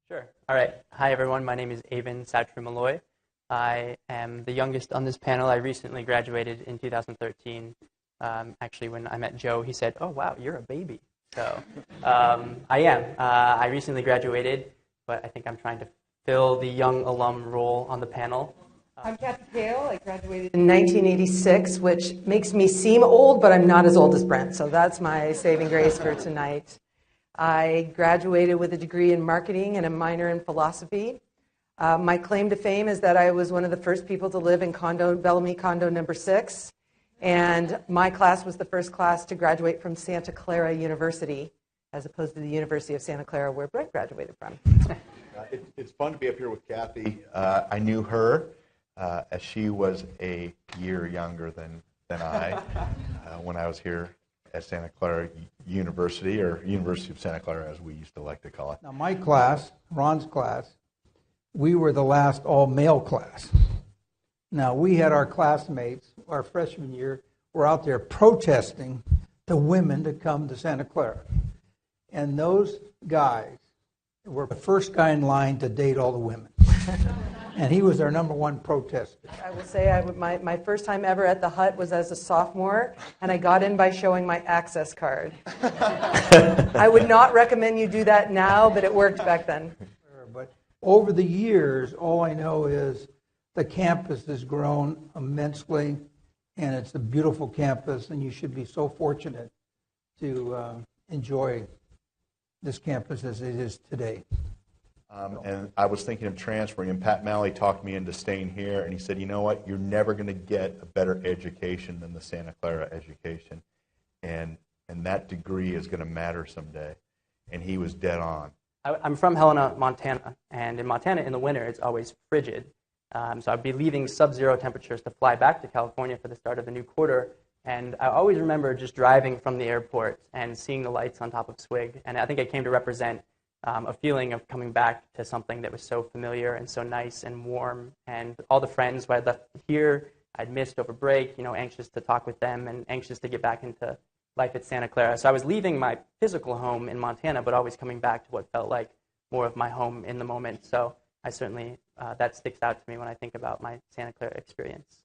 Sure. All right. Hi, everyone. My name is Avon Satcher-Malloy. I am the youngest on this panel. I recently graduated in 2013. Actually, when I met Joe, he said, "Oh, wow, you're a baby." So I am. I recently graduated, but I think I'm trying to fill the young alum role on the panel. I'm Kathy Kale. I graduated in 1986, which makes me seem old, but I'm not as old as Brent, so that's my saving grace for tonight. I graduated with a degree in marketing and a minor in philosophy. My claim to fame is that I was one of the first people to live in Bellamy condo number 6, and my class was the first class to graduate from Santa Clara University, as opposed to the University of Santa Clara, where Brent graduated from. It's fun to be up here with Kathy. I knew her as she was a year younger than I when I was here at Santa Clara University, or University of Santa Clara as we used to like to call it. Now my class, Ron's class, we were the last all-male class. Now we had our classmates, our freshman year, were out there protesting the women to come to Santa Clara. And those guys were the first guy in line to date all the women. And he was our number one protester. I will say my first time ever at the Hut was as a sophomore, and I got in by showing my access card. I would not recommend you do that now, but it worked back then. But over the years, all I know is the campus has grown immensely, and it's a beautiful campus, and you should be so fortunate to enjoy this campus as it is today. And I was thinking of transferring, and Pat Malley talked me into staying here, and he said, you know what, you're never going to get a better education than the Santa Clara education, and that degree is going to matter someday. And he was dead on. I'm from Helena, Montana, and in Montana, in the winter, it's always frigid. So I'd be leaving sub-zero temperatures to fly back to California for the start of the new quarter, and I always remember just driving from the airport and seeing the lights on top of Swig, and I think it came to represent a feeling of coming back to something that was so familiar and so nice and warm. And all the friends who I'd left here, I'd missed over break, anxious to talk with them and anxious to get back into life at Santa Clara. So I was leaving my physical home in Montana, but always coming back to what felt like more of my home in the moment. So I certainly, that sticks out to me when I think about my Santa Clara experience.